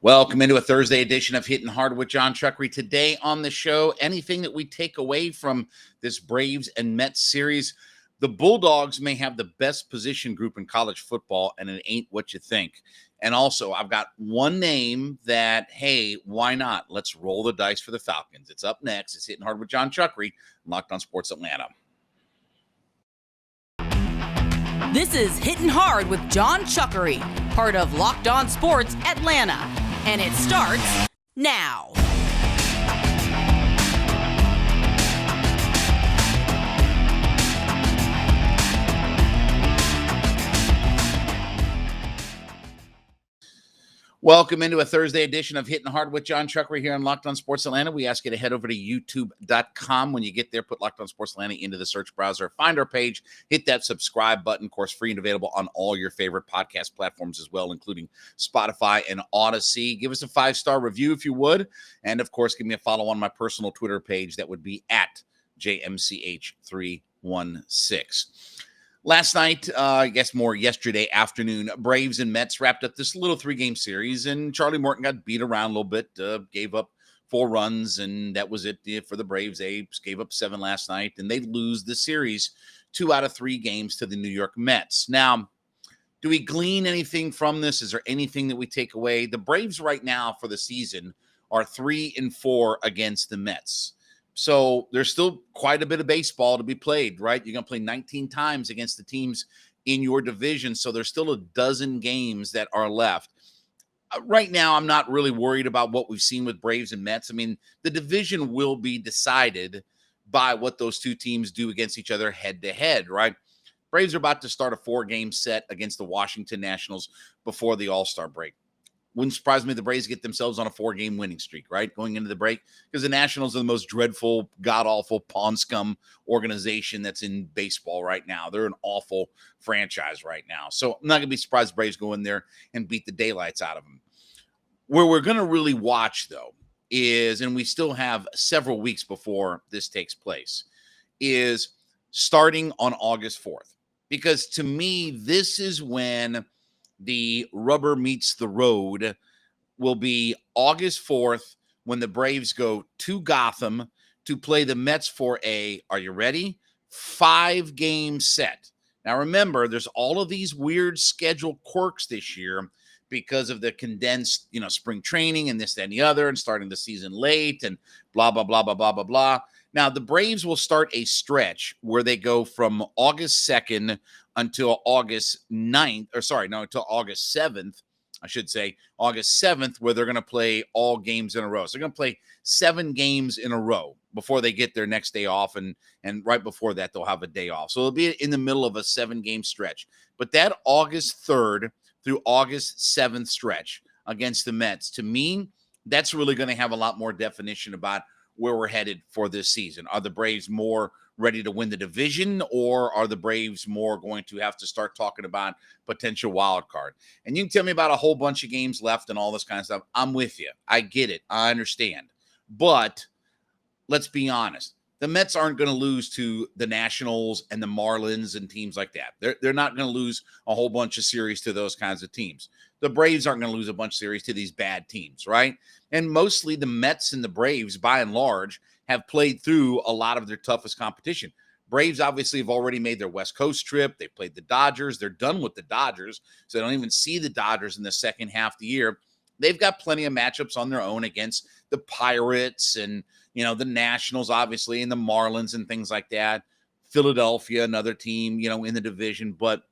Welcome into a Thursday edition of Hittin Hard with Jon Chuckery. Today on the show, anything that we take away from this Braves and Mets series. The Bulldogs may have the best position group in college football, and it ain't what you think. And also, I've got one name that, hey, why not? Let's roll the dice for the Falcons. It's up next. It's Hittin Hard with Jon Chuckery, Locked on Sports Atlanta. This is Hittin Hard with Jon Chuckery, part of Locked on Sports Atlanta. And it starts now. Welcome into a Thursday edition of Hittin Hard with Jon Chuckery here on Locked on Sports Atlanta. We ask you to head over to youtube.com. When you get there, put Locked on Sports Atlanta into the search browser, find our page, hit that subscribe button. Of course, free and available on all your favorite podcast platforms as well, including Spotify and Odyssey. Give us a 5-star review if you would. And of course, give me a follow on my personal Twitter page. That would be at JMCH316. Last night, I guess more yesterday afternoon, Braves and Mets wrapped up this little 3-game series, and Charlie Morton got beat around a little bit, gave up 4 runs, and that was it for the Braves. They gave up 7 last night, and they lose the series 2 out of 3 games to the New York Mets. Now, do we glean anything from this? Is there anything that we take away? The Braves right now for the season are 3-4 against the Mets. So there's still quite a bit of baseball to be played, right? You're going to play 19 times against the teams in your division. So there's still a dozen games that are left. Right now, I'm not really worried about what we've seen with Braves and Mets. I mean, the division will be decided by what those two teams do against each other head to head, right? Braves are about to start a 4-game set against the Washington Nationals before the All-Star break. Wouldn't surprise me if the Braves get themselves on a 4-game winning streak, right, going into the break, because the Nationals are the most dreadful, god-awful, pawn scum organization that's in baseball right now. They're an awful franchise right now. So I'm not going to be surprised if Braves go in there and beat the daylights out of them. Where we're going to really watch, though, is, and we still have several weeks before this takes place, is starting on August 4th. Because to me, this is when the rubber meets the road. Will be August 4th when the Braves go to Gotham to play the Mets for are you ready? 5-game set. Now remember, there's all of these weird schedule quirks this year because of the condensed, spring training and this, that, and the other, and starting the season late and blah, blah, blah, blah, blah, blah, blah. Now, the Braves will start a stretch where they go from August 2nd until August 9th, until August 7th, I should say, August 7th, where they're going to play all games in a row. So they're going to play 7 games in a row before they get their next day off, and right before that, they'll have a day off. So it'll be in the middle of a 7-game stretch. But that August 3rd through August 7th stretch against the Mets, to me, that's really going to have a lot more definition about where we're headed for this season. Are the Braves more ready to win the division, or are the Braves more going to have to start talking about potential wild card? And you can tell me about a whole bunch of games left and all this kind of stuff. I'm with you. I get it. I understand. But let's be honest. The Mets aren't going to lose to the Nationals and the Marlins and teams like that. They're not going to lose a whole bunch of series to those kinds of teams. The Braves aren't going to lose a bunch of series to these bad teams, right? And mostly the Mets and the Braves, by and large, have played through a lot of their toughest competition. Braves obviously have already made their West Coast trip. They played the Dodgers. They're done with the Dodgers, so they don't even see the Dodgers in the second half of the year. They've got plenty of matchups on their own against the Pirates and, the Nationals, obviously, and the Marlins and things like that. Philadelphia, another team, in the division. But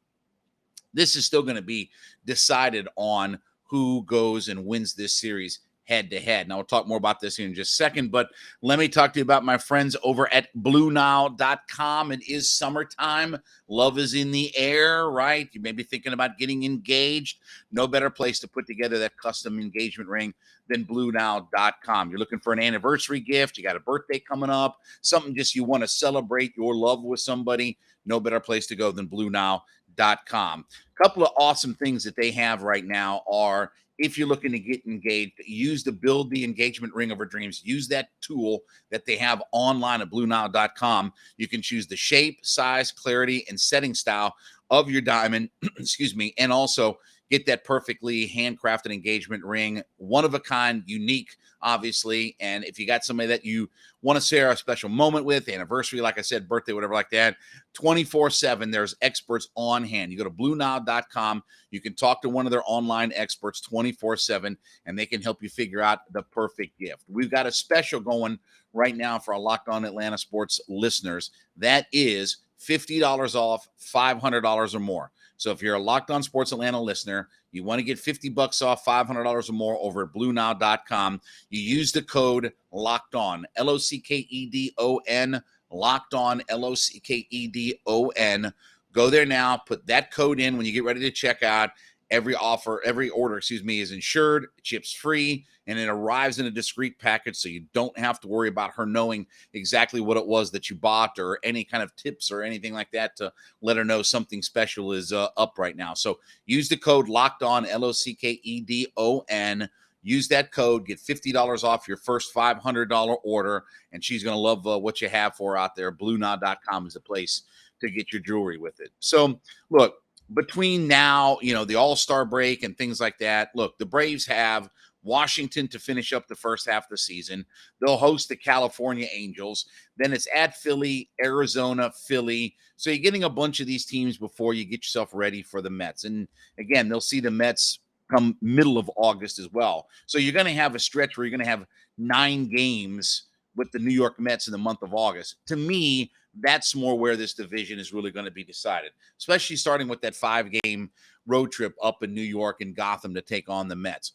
this is still going to be decided on who goes and wins this series head-to-head. Now, we'll talk more about this here in just a second, but let me talk to you about my friends over at BlueNile.com. It is summertime. Love is in the air, right? You may be thinking about getting engaged. No better place to put together that custom engagement ring than BlueNile.com. You're looking for an anniversary gift. You got a birthday coming up, something just you want to celebrate your love with somebody. No better place to go than BlueNile.com. A couple of awesome things that they have right now are, if you're looking to get engaged, use the Build the Engagement Ring of Your Dreams. Use that tool that they have online at BlueNile.com. You can choose the shape, size, clarity, and setting style of your diamond, and also get that perfectly handcrafted engagement ring, one of a kind, unique, obviously. And if you got somebody that you want to share a special moment with, anniversary, like I said, birthday, whatever like that, 24/7, there's experts on hand. You go to BlueNile.com. You can talk to one of their online experts 24/7, and they can help you figure out the perfect gift. We've got a special going right now for our Locked On Atlanta Sports listeners. That is $50 off, $500 or more. So if you're a Locked On Sports Atlanta listener, you want to get $50 off, $500 or more over at BlueNile.com. You use the code Locked On, LOCKEDON, Locked On, LOCKEDON. Go there now, put that code in when you get ready to check out. Every order, is insured, ships free, and it arrives in a discreet package, so you don't have to worry about her knowing exactly what it was that you bought or any kind of tips or anything like that to let her know something special is up right now. So use the code Locked On, LOCKEDON. Use that code, get $50 off your first $500 order, and she's going to love what you have for her out there. BlueNile.com is the place to get your jewelry with it. So, look, between now, the All-Star break and things like that, look, the Braves have Washington to finish up the first half of the season. They'll host the California Angels. Then it's at Philly, Arizona, Philly. So you're getting a bunch of these teams before you get yourself ready for the Mets. And again, they'll see the Mets come middle of August as well. So you're going to have a stretch where you're going to have 9 games with the New York Mets in the month of August. To me, that's more where this division is really going to be decided, especially starting with that 5-game road trip up in New York and Gotham to take on the Mets.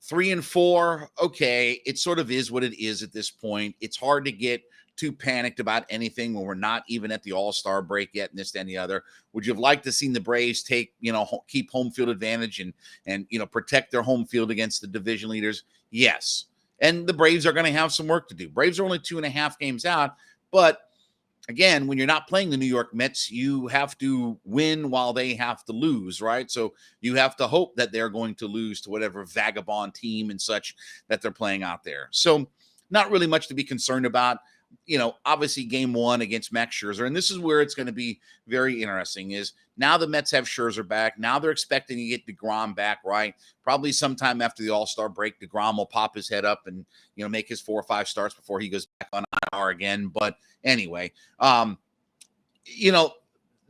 3 and 4, okay, it sort of is what it is at this point. It's hard to get too panicked about anything when we're not even at the All-Star break yet and this, that, and the other. Would you have liked to see the Braves keep home field advantage and protect their home field against the division leaders? Yes. And the Braves are going to have some work to do. Braves are only 2.5 games out, but again, when you're not playing the New York Mets, you have to win while they have to lose, right? So you have to hope that they're going to lose to whatever vagabond team and such that they're playing out there. So not really much to be concerned about. Obviously game 1 against Max Scherzer, and this is where it's going to be very interesting, is now the Mets have Scherzer back. Now they're expecting to get DeGrom back, right? Probably sometime after the All-Star break, DeGrom will pop his head up and, make his 4 or 5 starts before he goes back on IR again. But anyway, that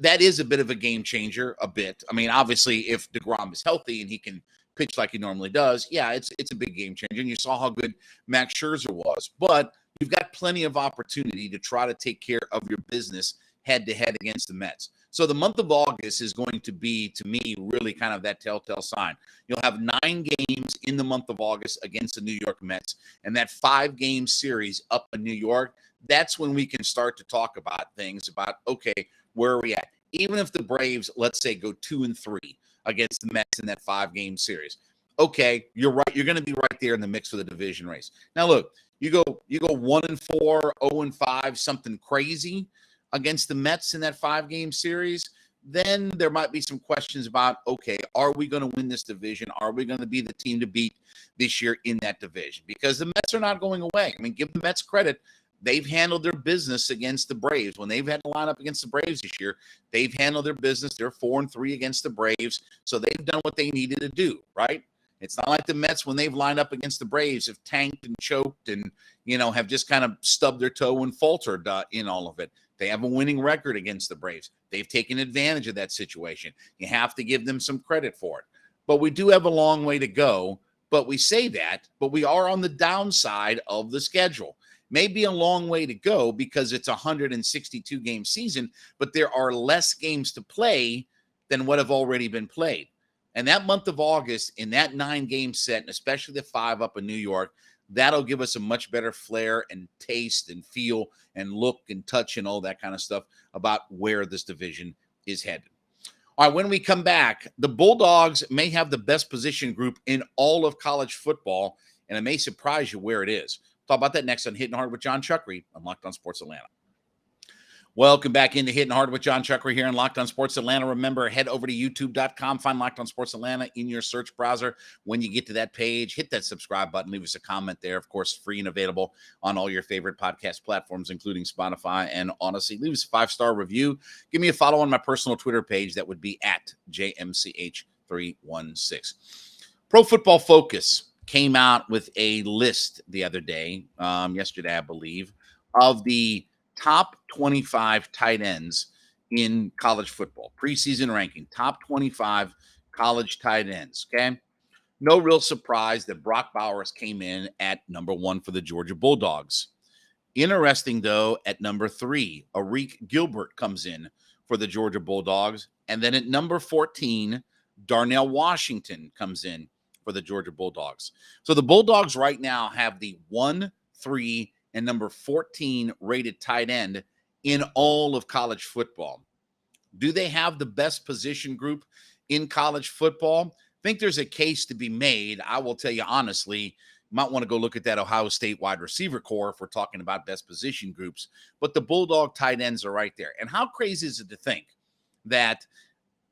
is a bit of a game changer, a bit. I mean, obviously, if DeGrom is healthy and he can pitch like he normally does, yeah, it's a big game changer. And you saw how good Max Scherzer was. But you've got plenty of opportunity to try to take care of your business head-to-head against the Mets. So the month of August is going to be, to me, really kind of that telltale sign. You'll have 9 games in the month of August against the New York Mets, and that 5-game series up in New York, that's when we can start to talk about things about, okay, where are we at? Even if the Braves, let's say, go 2-3 against the Mets in that 5-game series, okay, you're right. You're going to be right there in the mix for the division race. Now, look, you go 1-4, 0-5, something crazy against the Mets in that 5-game series, then there might be some questions about, okay, are we going to win this division? Are we going to be the team to beat this year in that division? Because the Mets are not going away. I mean, give the Mets credit. They've handled their business against the Braves. When they've had to line up against the Braves this year, they've handled their business. They're 4-3 against the Braves. So they've done what they needed to do, right? It's not like the Mets, when they've lined up against the Braves, have tanked and choked and, have just kind of stubbed their toe and faltered in all of it. They have a winning record against the Braves. They've taken advantage of that situation. You have to give them some credit for it. But we do have a long way to go. But we say that, but we are on the downside of the schedule. Maybe a long way to go because it's a 162-game season, but there are less games to play than what have already been played. And that month of August, in that 9-game set, and especially the 5 up in New York, that'll give us a much better flair and taste and feel and look and touch and all that kind of stuff about where this division is headed. All right, when we come back, the Bulldogs may have the best position group in all of college football, and it may surprise you where it is. Talk about that next on Hittin' Hard with Jon Chuckery on Locked On Sports Atlanta. Welcome back into Hittin' Hard with Jon Chuckery here on Locked On Sports Atlanta. Remember, head over to youtube.com, find Locked On Sports Atlanta in your search browser. When you get to that page, hit that subscribe button, leave us a comment there. Of course, free and available on all your favorite podcast platforms, including Spotify and Odyssey. Leave us a 5-star review. Give me a follow on my personal Twitter page. That would be at JMCH 888-866-9316. Pro Football Focus came out with a list the other day, yesterday, I believe, of the top 25 tight ends in college football. Preseason ranking, top 25 college tight ends, okay? No real surprise that Brock Bowers came in at number 1 for the Georgia Bulldogs. Interesting, though, at number 3, Arik Gilbert comes in for the Georgia Bulldogs. And then at number 14, Darnell Washington comes in for the Georgia Bulldogs. So the Bulldogs right now have the 1, 3, and number 14 rated tight end in all of college football. Do they have the best position group in college football? I think there's a case to be made. I will tell you honestly, you might want to go look at that Ohio State wide receiver core if we're talking about best position groups. But the Bulldog tight ends are right there. And how crazy is it to think that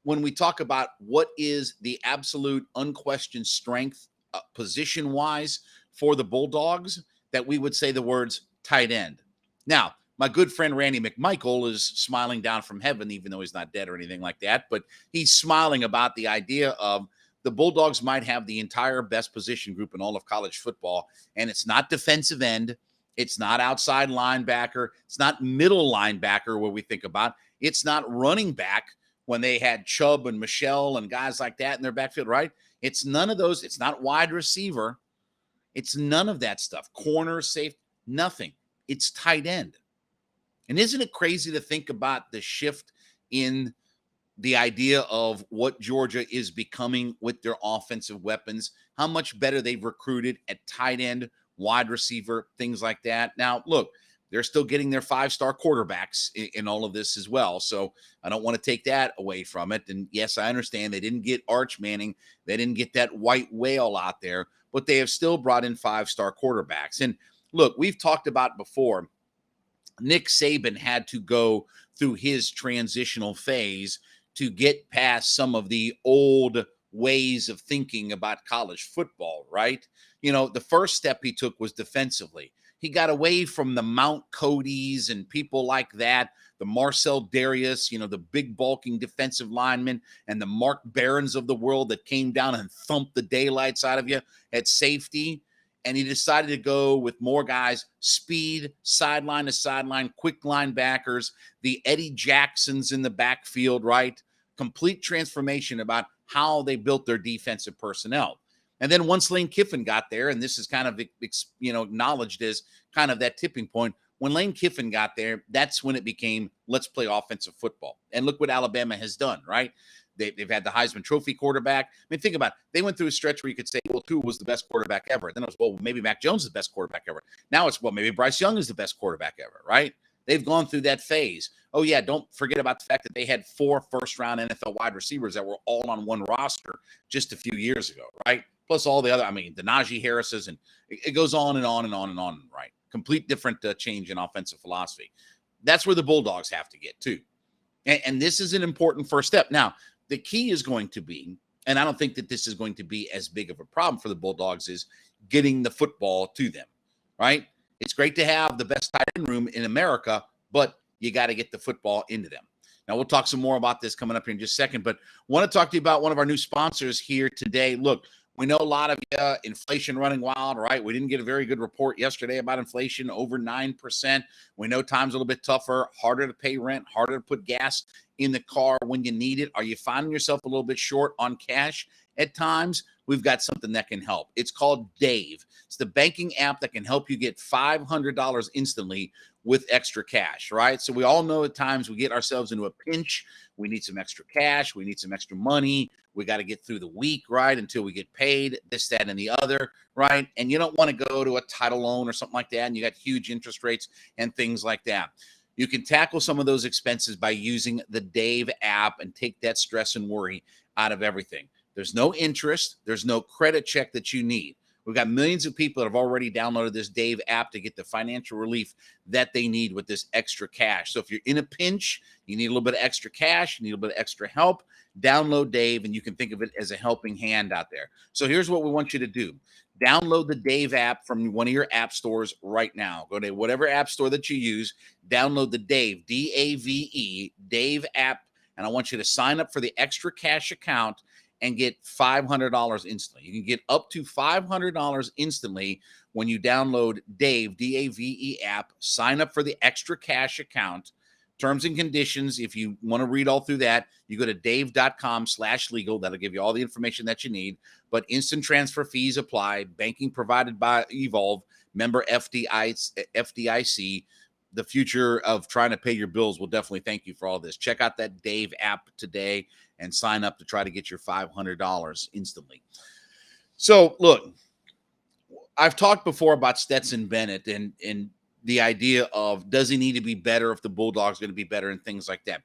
when we talk about what is the absolute unquestioned strength position-wise for the Bulldogs, that we would say the words tight end. Now, my good friend Randy McMichael is smiling down from heaven, even though he's not dead or anything like that. But he's smiling about the idea of the Bulldogs might have the entire best position group in all of college football. And it's not defensive end. It's not outside linebacker. It's not middle linebacker where we think about. It's not running back when they had Chubb and Michelle and guys like that in their backfield, right? It's none of those. It's not wide receiver. It's none of that stuff. Corner, safe, nothing. It's tight end. And isn't it crazy to think about the shift in the idea of what Georgia is becoming with their offensive weapons, how much better they've recruited at tight end, wide receiver, things like that. Now, look, they're still getting their 5-star quarterbacks in all of this as well. So I don't want to take that away from it. And yes, I understand they didn't get Arch Manning. They didn't get that white whale out there, but they have still brought in 5-star quarterbacks. And look, we've talked about before, Nick Saban had to go through his transitional phase to get past some of the old ways of thinking about college football, right? You know, the first step he took was defensively. He got away from the Mount Codys and people like that, the Marcel Darius, you know, the big bulking defensive linemen, and the Mark Barons of the world that came down and thumped the daylights out of you at safety. And he decided to go with more guys, speed, sideline to sideline, quick linebackers, the Eddie Jacksons in the backfield, right? Complete transformation about how they built their defensive personnel. And then once Lane Kiffin got there, and this is kind of, acknowledged as kind of that tipping point, when Lane Kiffin got there, that's when it became, let's play offensive football. And look what Alabama has done, right? They've had the Heisman Trophy quarterback. I mean, think about it. They went through a stretch where you could say, well, Tua was the best quarterback ever. Then it was, well, maybe Mac Jones is the best quarterback ever. Now it's, well, maybe Bryce Young is the best quarterback ever, right? They've gone through that phase. Oh, yeah, don't forget about the fact that they had 4 first-round NFL wide receivers that were all on one roster just a few years ago, right? Plus all the other, the Najee Harris's, and it goes on and on and on and on, right? Complete different change in offensive philosophy. That's where the Bulldogs have to get to. And this is an important first step. Now, the key is going to be, and I don't think that this is going to be as big of a problem for the Bulldogs, is getting the football to them, right? It's great to have the best tight end room in America, but you got to get the football into them. Now, we'll talk some more about this coming up here in just a second, but want to talk to you about one of our new sponsors here today. Look, we know a lot of you, inflation running wild, right? We didn't get a very good report yesterday about inflation, over 9%. We know time's a little bit tougher, harder to pay rent, harder to put gas in the car when you need it. Are you finding yourself a little bit short on cash at times? We've got something that can help. It's called Dave. It's the banking app that can help you get $500 instantly with extra cash, right? So we all know at times we get ourselves into a pinch. We need some extra cash. We need some extra money. We got to get through the week, right, until we get paid, this, that, and the other, right? And you don't want to go to a title loan or something like that, and you got huge interest rates and things like that. You can tackle some of those expenses by using the Dave app and take that stress and worry out of everything. There's no interest. There's no credit check that you need. We've got millions of people that have already downloaded this Dave app to get the financial relief that they need with this extra cash. So if you're in a pinch, you need a little bit of extra cash, you need a little bit of extra help, download Dave, and you can think of it as a helping hand out there. So here's what we want you to do. Download the Dave app from one of your app stores right now. Go to whatever app store that you use, download the Dave, D-A-V-E, Dave app, and I want you to sign up for the extra cash account and get $500 instantly. You can get up to $500 instantly when you download Dave, D-A-V-E app, sign up for the extra cash account. Terms and conditions, if you want to read all through that, you go to dave.com/legal. That'll give you all the information that you need. But instant transfer fees apply. Banking provided by Evolve, member FDIC. The future of trying to pay your bills will definitely thank you for all this. Check out that Dave app today and sign up to try to get your $500 instantly. So, look, I've talked before about Stetson Bennett and the idea of, does he need to be better if the Bulldogs are going to be better and things like that.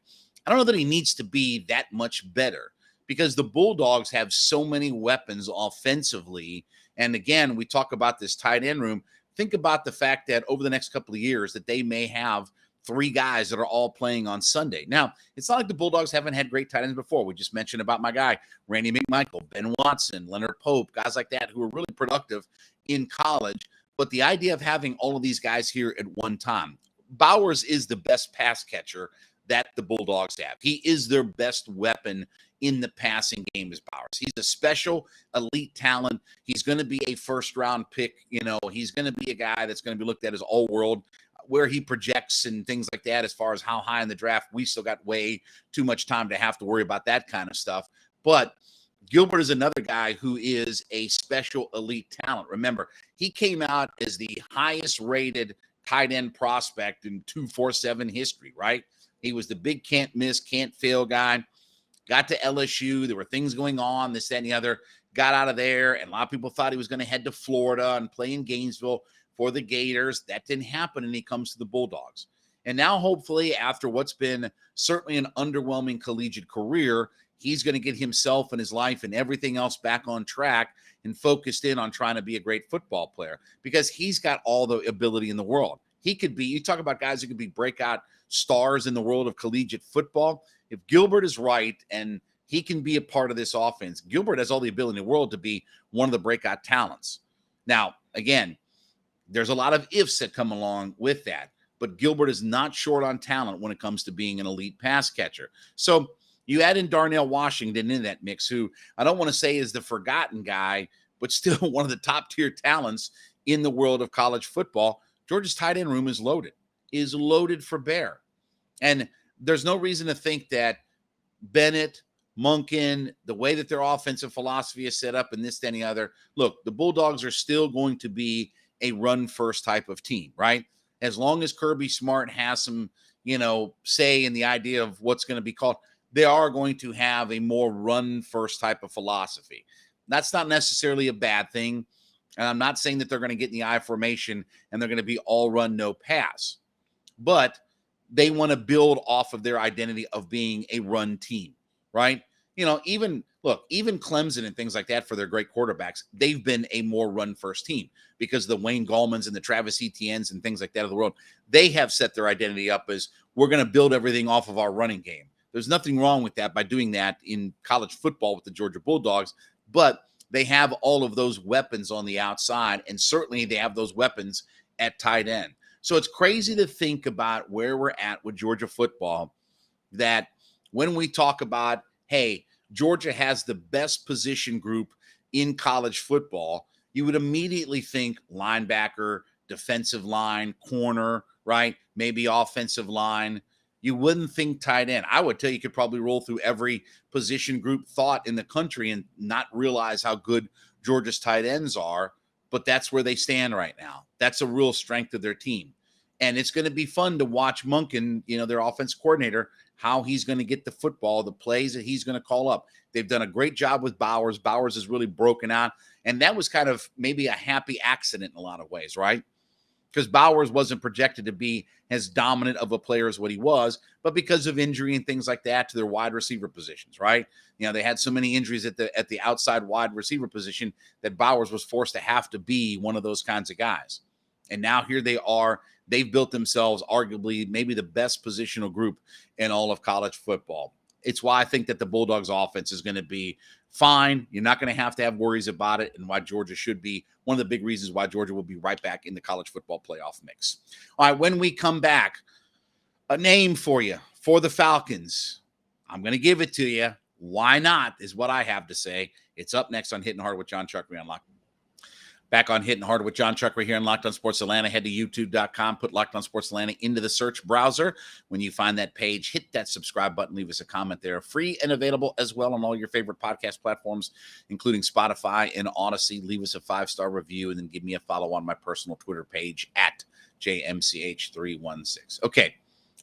I don't know that he needs to be that much better because the Bulldogs have so many weapons offensively. And again, we talk about this tight end room. Think about the fact that over the next couple of years that they may have 3 guys that are all playing on Sunday. Now, it's not like the Bulldogs haven't had great tight ends before. We just mentioned about my guy, Randy McMichael, Ben Watson, Leonard Pope, guys like that who are really productive in college. But the idea of having all of these guys here at one time, Bowers is the best pass catcher that the Bulldogs have. He is their best weapon in the passing game is Bowers. He's a special elite talent. He's going to be a first-round pick. He's going to be a guy that's going to be looked at as all-world. Where he projects and things like that as far as how high in the draft, we still got way too much time to have to worry about that kind of stuff. But Gilbert is another guy who is a special elite talent. Remember, he came out as the highest-rated tight end prospect in 247 history, right? He was the big can't miss, can't fail guy. Got to LSU. There were things going on, this, that, and the other. Got out of there, and a lot of people thought he was going to head to Florida and play in Gainesville for the Gators. That didn't happen, and he comes to the Bulldogs. And now, hopefully, after what's been certainly an underwhelming collegiate career, he's going to get himself and his life and everything else back on track and focused in on trying to be a great football player because he's got all the ability in the world. He could be, you talk about guys who could be breakout stars in the world of collegiate football. If Gilbert is right and he can be a part of this offense, Gilbert has all the ability in the world to be one of the breakout talents. Now, again, there's a lot of ifs that come along with that, but Gilbert is not short on talent when it comes to being an elite pass catcher. So you add in Darnell Washington in that mix, who I don't want to say is the forgotten guy, but still one of the top tier talents in the world of college football. Georgia's tight end room is loaded for bear. And there's no reason to think that Bennett, Monken, the way that their offensive philosophy is set up and this, that, and the other. Look, the Bulldogs are still going to be a run-first type of team, right? As long as Kirby Smart has some, say in the idea of what's going to be called, they are going to have a more run-first type of philosophy. That's not necessarily a bad thing. And I'm not saying that they're going to get in the I formation and they're going to be all run, no pass. But they want to build off of their identity of being a run team, right? Even Clemson and things like that for their great quarterbacks, they've been a more run-first team because the Wayne Gallmans and the Travis Etiennes and things like that of the world, they have set their identity up as we're going to build everything off of our running game. There's nothing wrong with that by doing that in college football with the Georgia Bulldogs, but they have all of those weapons on the outside, and certainly they have those weapons at tight end. So it's crazy to think about where we're at with Georgia football, that when we talk about, hey, Georgia has the best position group in college football, you would immediately think linebacker, defensive line, corner, right? Maybe offensive line. You wouldn't think tight end. I would tell you could probably roll through every position group thought in the country and not realize how good Georgia's tight ends are, but that's where they stand right now. That's a real strength of their team. And it's going to be fun to watch Monken, their offense coordinator, how he's going to get the football, the plays that he's going to call up. They've done a great job with Bowers. Bowers has really broken out. And that was kind of maybe a happy accident in a lot of ways, right? Because Bowers wasn't projected to be as dominant of a player as what he was, but because of injury and things like that to their wide receiver positions, right? They had so many injuries at the outside wide receiver position that Bowers was forced to have to be one of those kinds of guys. And now here they are. They've built themselves arguably maybe the best positional group in all of college football. It's why I think that the Bulldogs offense is going to be fine. You're not going to have worries about it, and why Georgia should be one of the big reasons why Georgia will be right back in the college football playoff mix. All right, when we come back, a name for you for the Falcons. I'm going to give it to you. Why not is what I have to say. It's up next on Hittin' Hard with Jon Chuckery on Locked. Back on Hittin' Hard with Jon Chuckery here on Locked On Sports Atlanta. Head to youtube.com, put Locked On Sports Atlanta into the search browser. When you find that page, hit that subscribe button, leave us a comment there. Free and available as well on all your favorite podcast platforms, including Spotify and Odyssey. Leave us a 5-star review and then give me a follow on my personal Twitter page at JMCH316. Okay,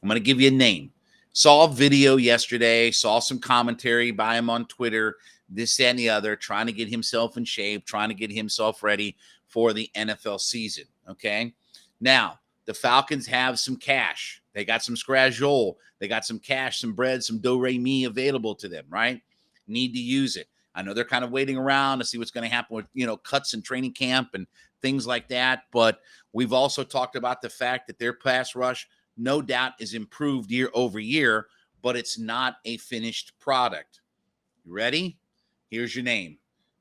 I'm going to give you a name. Saw a video yesterday, saw some commentary by him on Twitter, this, that, and the other, trying to get himself in shape, trying to get himself ready for the NFL season, okay? Now, the Falcons have some cash. They got some scraggole. They got some cash, some bread, some do-re-mi available to them, right? Need to use it. I know they're kind of waiting around to see what's going to happen with, cuts in training camp and things like that, but we've also talked about the fact that their pass rush no doubt is improved year over year, but it's not a finished product. You ready? Here's your name,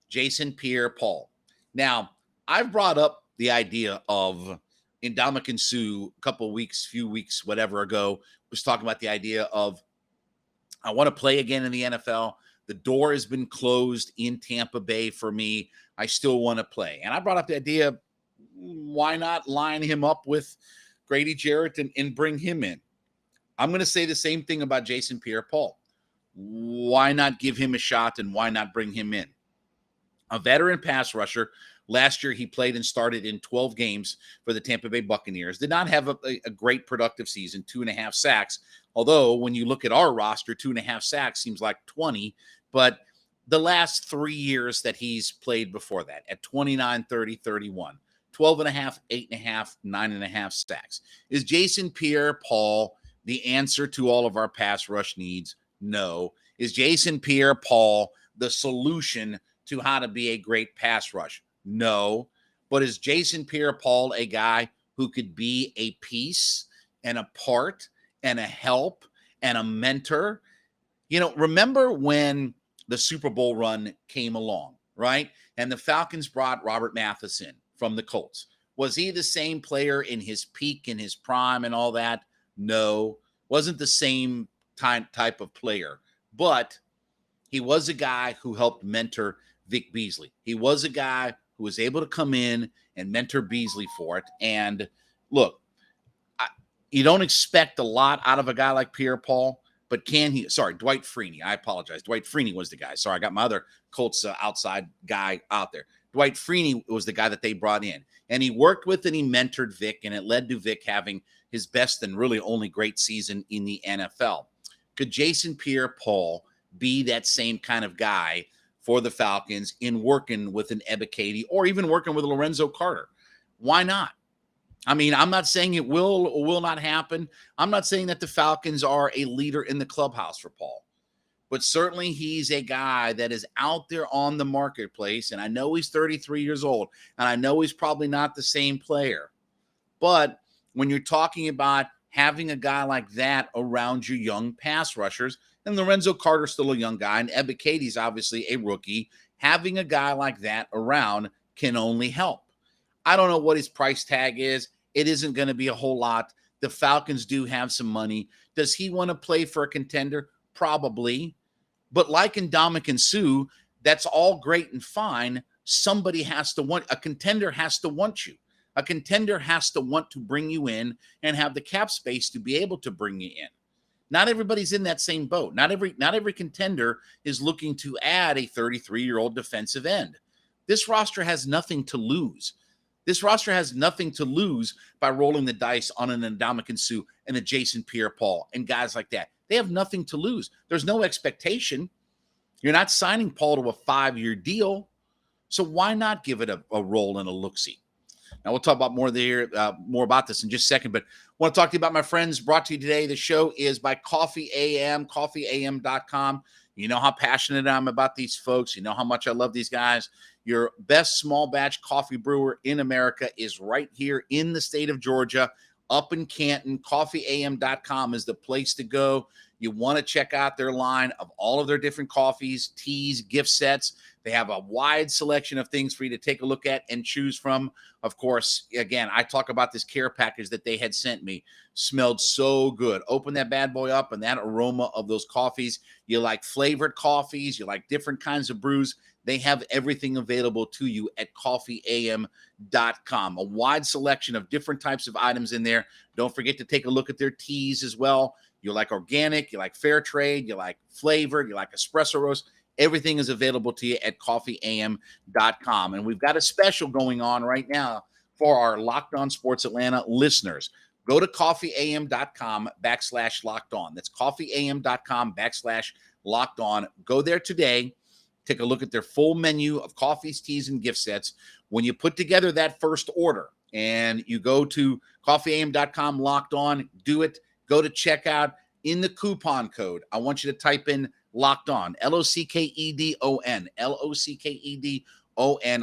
Jason Pierre-Paul. Now, I've brought up the idea of Ndamukong Suh few weeks, whatever ago, was talking about the idea of, I want to play again in the NFL. The door has been closed in Tampa Bay for me. I still want to play. And I brought up the idea, why not line him up with Grady Jarrett and bring him in? I'm going to say the same thing about Jason Pierre-Paul. Why not give him a shot and why not bring him in? A veteran pass rusher. Last year, he played and started in 12 games for the Tampa Bay Buccaneers. Did not have a great productive season, 2.5 sacks. Although, when you look at our roster, 2.5 sacks seems like 20. But the last 3 years that he's played before that, at 29, 30, 31. 12.5, 8.5, 9.5 sacks. Is Jason Pierre-Paul the answer to all of our pass rush needs? No. Is Jason Pierre-Paul the solution to how to be a great pass rush? No. But is Jason Pierre-Paul a guy who could be a piece and a part and a help and a mentor? Remember when the Super Bowl run came along, right? And the Falcons brought Robert Mathis in from the Colts. Was he the same player in his peak, in his prime and all that? No. Wasn't the same type of player. But he was a guy who helped mentor Vic Beasley. He was a guy who was able to come in and mentor Beasley for it. And look, you don't expect a lot out of a guy like Pierre-Paul, but can he? Sorry, Dwight Freeney. I apologize. Dwight Freeney was the guy. Sorry, I got my other Colts outside guy out there. Dwight Freeney was the guy that they brought in, and he worked with and he mentored Vic, and it led to Vic having his best and really only great season in the NFL. Could Jason Pierre-Paul be that same kind of guy for the Falcons in working with an Ebiketie or even working with Lorenzo Carter? Why not? I mean, I'm not saying it will or will not happen. I'm not saying that the Falcons are a leader in the clubhouse for Paul. But certainly he's a guy that is out there on the marketplace. And I know he's 33 years old. And I know he's probably not the same player. But when you're talking about having a guy like that around your young pass rushers, and Lorenzo Carter's still a young guy, and Ebiketie's obviously a rookie, having a guy like that around can only help. I don't know what his price tag is. It isn't going to be a whole lot. The Falcons do have some money. Does he want to play for a contender? Probably. But like Ndamukong Suh, that's all great and fine. Somebody has to want, a contender has to want you. A contender has to want to bring you in and have the cap space to be able to bring you in. Not everybody's in that same boat. Not every contender is looking to add a 33-year-old defensive end. This roster has nothing to lose. This roster has nothing to lose by rolling the dice on an Ndamukong Suh and a Jason Pierre-Paul and guys like that. They have nothing to lose. There's no expectation. You're not signing Paul to a 5-year deal. So why not give it a roll and a look-see? Now, we'll talk about more about this in just a second, but I want to talk to you about my friends brought to you today. The show is by Coffee AM, coffeeam.com. You know how passionate I am about these folks. You know how much I love these guys. Your best small batch coffee brewer in America is right here in the state of Georgia, up in Canton. Coffeeam.com is the place to go. You want to check out their line of all of their different coffees, teas, gift sets. They have a wide selection of things for you to take a look at and choose from. Of course, again, I talk about this care package that they had sent me. Smelled so good. Open that bad boy up, and that aroma of those coffees. You like flavored coffees, you like different kinds of brews. They have everything available to you at coffeeam.com. A wide selection of different types of items in there. Don't forget to take a look at their teas as well. You like organic, you like fair trade, you like flavored, you like espresso roast. Everything is available to you at coffeeam.com. And we've got a special going on right now for our Locked On Sports Atlanta listeners. Go to coffeeam.com/locked on. That's coffeeam.com/locked on. Go there today. Take a look at their full menu of coffees, teas, and gift sets. When you put together that first order and you go to coffeeam.com locked on, do it. Go to checkout. In the coupon code, I want you to type in locked on, LOCKEDON, LOCKEDON,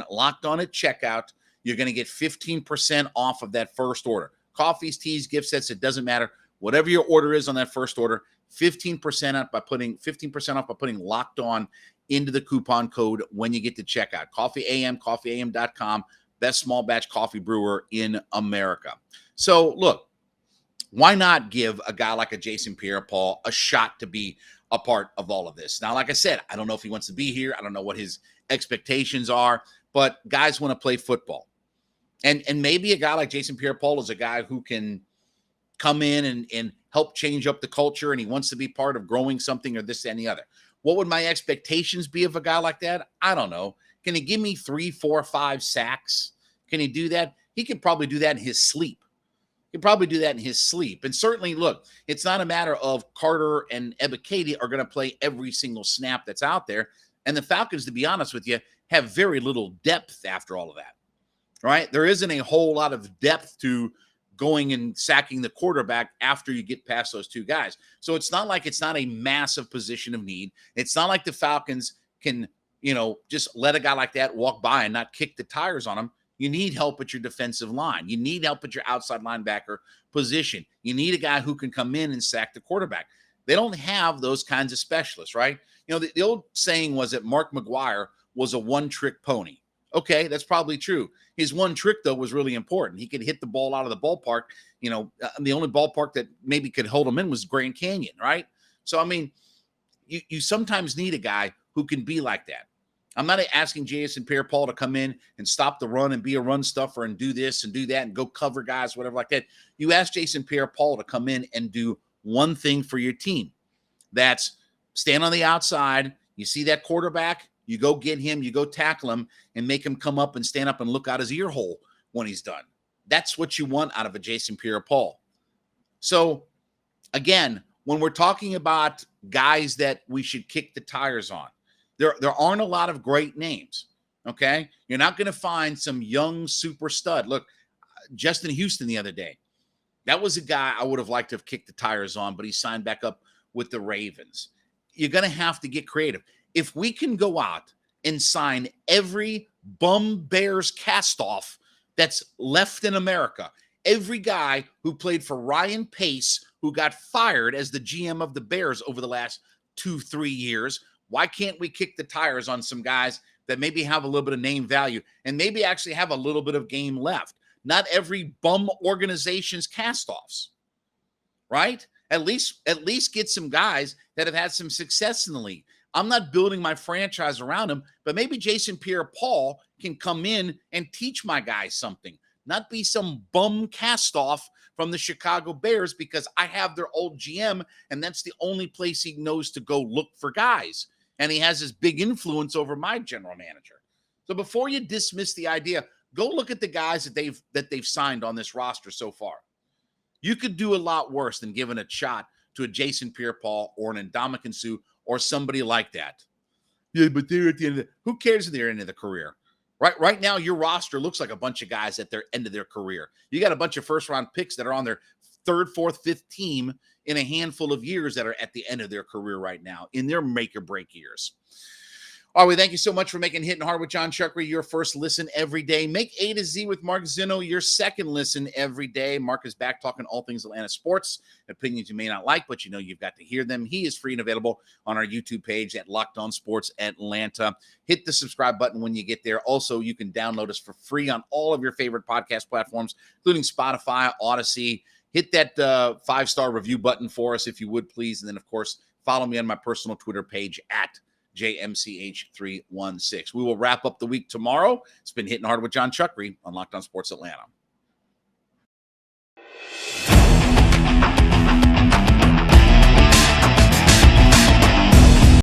locked on at checkout. You're going to get 15% off of that first order. Coffees, teas, gift sets, it doesn't matter. Whatever your order is on that first order, 15% off by putting locked on into the coupon code when you get to checkout. coffeeam.com, best small batch coffee brewer in America. So look, why not give a guy like a Jason Pierre-Paul a shot to be a part of all of this? Now, like I said, I don't know if he wants to be here. I don't know what his expectations are, but guys want to play football. And maybe a guy like Jason Pierre-Paul is a guy who can come in and help change up the culture, and he wants to be part of growing something or this and the other. What would my expectations be of a guy like that? I don't know. Can he give me 3, 4, 5 sacks? Can he do that? He could probably do that in his sleep. And certainly, look, it's not a matter of Carter and Ebiketie are going to play every single snap that's out there. And the Falcons, to be honest with you, have very little depth after all of that, right? There isn't a whole lot of depth to going and sacking the quarterback after you get past those two guys. So it's not like it's not a massive position of need. It's not like the Falcons can, just let a guy like that walk by and not kick the tires on him. You need help at your defensive line. You need help at your outside linebacker position. You need a guy who can come in and sack the quarterback. They don't have those kinds of specialists, right? The old saying was that Mark McGwire was a one-trick pony. Okay, that's probably true. His one trick, though, was really important. He could hit the ball out of the ballpark. The only ballpark that maybe could hold him in was Grand Canyon, right? So, I mean, you sometimes need a guy who can be like that. I'm not asking Jason Pierre-Paul to come in and stop the run and be a run stuffer and do this and do that and go cover guys, whatever like that. You ask Jason Pierre-Paul to come in and do one thing for your team. That's stand on the outside. You see that quarterback, you go get him, you go tackle him, and make him come up and stand up and look out his ear hole when he's done. That's what you want out of a Jason Pierre-Paul. So, again, when we're talking about guys that we should kick the tires on, there aren't a lot of great names, okay? You're not going to find some young super stud. Look, Justin Houston the other day, that was a guy I would have liked to have kicked the tires on, but he signed back up with the Ravens. You're going to have to get creative. If we can go out and sign every bum Bears cast-off that's left in America, every guy who played for Ryan Pace, who got fired as the GM of the Bears over the last 2-3 years, why can't we kick the tires on some guys that maybe have a little bit of name value and maybe actually have a little bit of game left? Not every bum organization's cast-offs, right? At least get some guys that have had some success in the league. I'm not building my franchise around him, but maybe Jason Pierre-Paul can come in and teach my guys something, not be some bum cast-off from the Chicago Bears because I have their old GM and that's the only place he knows to go look for guys. And he has this big influence over my general manager. So before you dismiss the idea, go look at the guys that they've signed on this roster so far. You could do a lot worse than giving a shot to a Jason Pierre-Paul or an Ndamukong Suh or somebody like that. Yeah, but they're at the end of who cares if they're end of the career? Right now, your roster looks like a bunch of guys at their end of their career. You got a bunch of first-round picks that are on their third, fourth, fifth team in a handful of years that are at the end of their career right now, in their make-or-break years. All right, we thank you so much for making Hittin' Hard with Jon Chuckery your first listen every day. Make A to Z with Mark Zinno your second listen every day. Mark is back talking all things Atlanta sports, opinions you may not like, but you know you've got to hear them. He is free and available on our YouTube page at Locked On Sports Atlanta. Hit the subscribe button when you get there. Also, you can download us for free on all of your favorite podcast platforms, including Spotify, Odyssey. Hit that 5-star review button for us if you would, please. And then, of course, follow me on my personal Twitter page at JMCH316. We will wrap up the week tomorrow. It's been Hittin' Hard with Jon Chuckery on Locked On Sports Atlanta.